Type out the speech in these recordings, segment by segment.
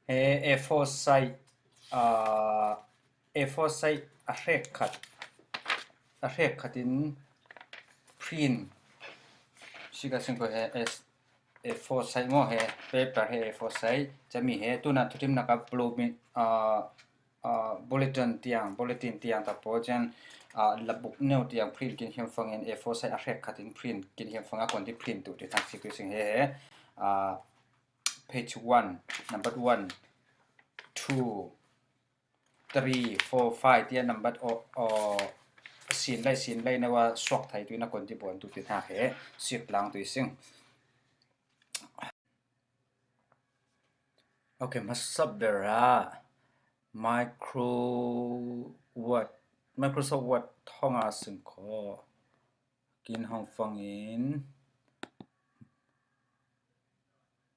A4 size A4 size a rek cut in print siga sing ko A4 size mo paper A4 size จะมีตัวนั้นทุกทีนะครับ blue bulletin เตียงแต่พอจันระบบเนื้อเตียง print กินเขียนฟังเงิน A4 size a rek cut in print กินเขียนฟังคนที่ print ตัวที่ทางสิก็สิงpage 1 number 1 2 3 4 5ที่ number ซีนไล่นะว่าสวกไทยตัวนักคนที่บนตัวที่ทางสิบหลังตัวสิงโอเคมาสับเบรา Microsoft Word ท่องอาสิงขอกินห้องฟังอิน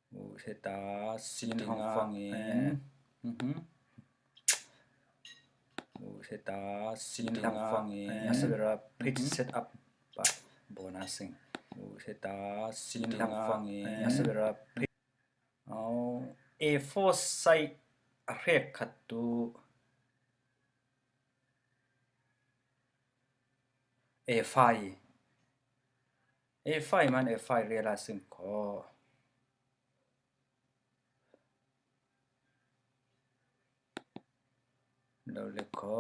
โอ้เฮตาซีนห้องฟังอินโอ้เฮตาซีนห้องฟังอินมาสับเบรา page setup ปะโบนัสสิงโอ้เฮตาซีนห้องฟังอินมาสับเบราเอา A4 size เรียกขัดตัว A5 มัน A5 เรียลาสิงขอเราเล็กขอ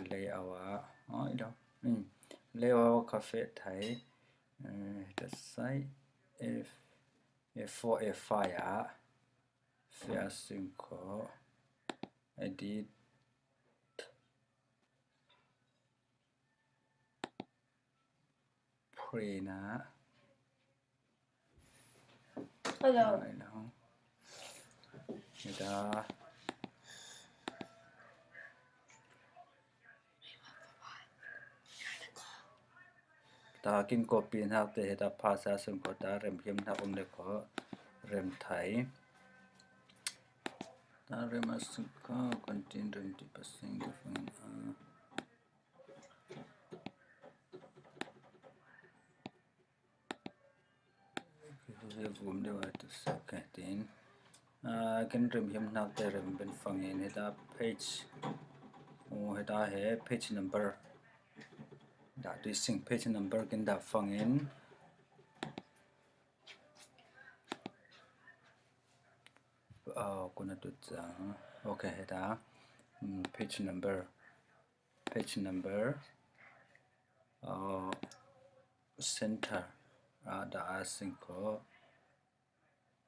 เลยเอาวะอีดอกเลยเอาคาเฟ่ไทยจะใส่ A4 A5 เฟียสิงขอ edit pray นะ Hello แล้วเดี๋ยวตากินกบีนักเตะตาภาษาสังคตาเริ่มเพียมนักเล็กขอเริ่มไทยตาเริ่มมาสังคคอนตินเริ่มที่ภาษาอังกฤษเรียกผมเดี๋ยวตัวสักแค่ตินกันเริ่มเพียมนักเตะเริ่มเป็นฟังเองตา page โอ้ตาpage numberดาตัวสิ่ง page number กันดาฟังเองkuna tu chang okay heta page number center da asing ko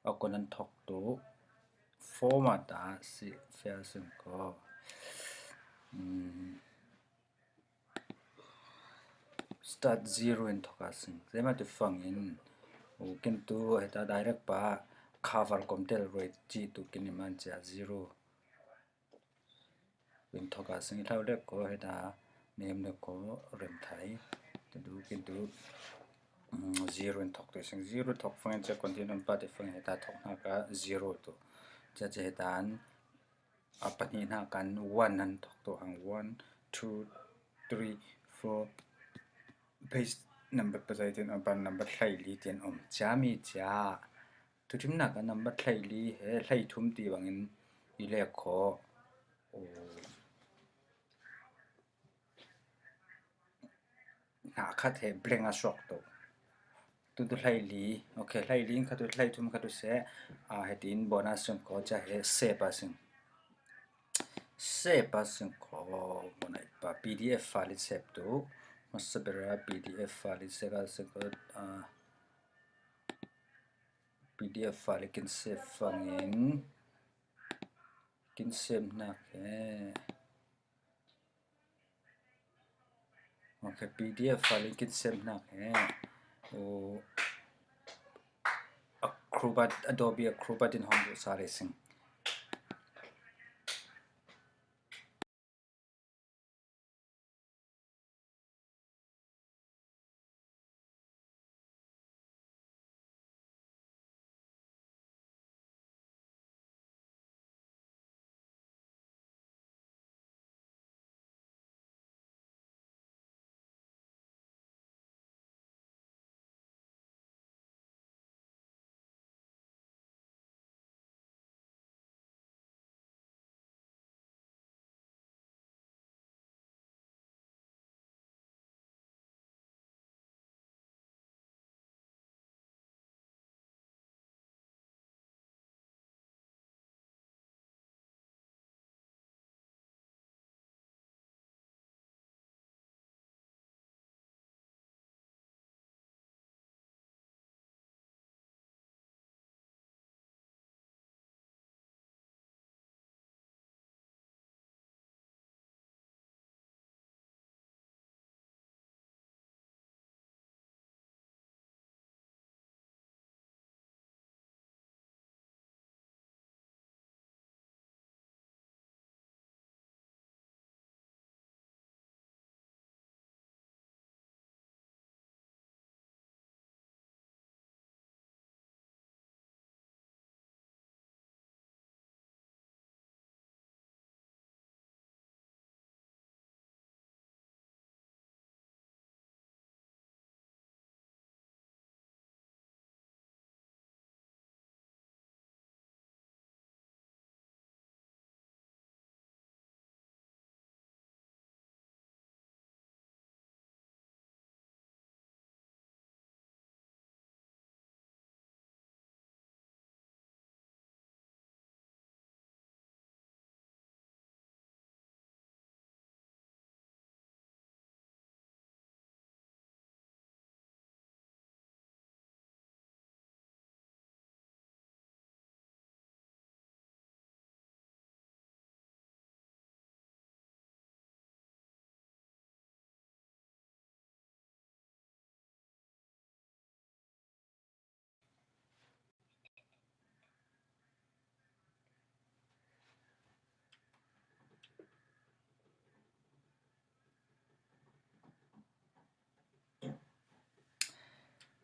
akunan thok tu format da si fair sing ko start 0 in thoka sing zema tu fangin kin tu heta direct pa cover komtel roi chi tu kiniman cha 0 in thoka sing thau le ko heta name le ko rem thai tu du kin tu 0 in thok tu sing 0 thok fangin cha continue pa te fang heta thok na ka 0 tu cha che hetan apani na kan 1 an thok tu hang 1 2 3 4 page number ไปใจtin aban number ไทลีtin cha mi chaทุกทีนักnumber ไทลีไททุ่มตีบางอินอีเล็กขอหาคัดเบลงอาชอกตัวไทลีโอเคไทลีคัดตัวไททุ่มคัดตัวเสเหตินโบนัสก็จะเซปัสขอบนไอ้ปะ PDF ไฟล์เซฟตัวมาสเปรา PDF ไฟล์เซฟก็สก็PDF ไฟล์กินเซฟฟังอินกินเซฟนักโอเค PDF ไฟล์กินเซฟนักAcrobat Adobe Acrobat in Home Sari Sing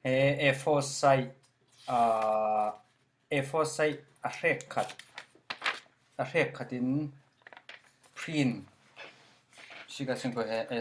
A4 size A4 size a hrek khat in print siga sing ko he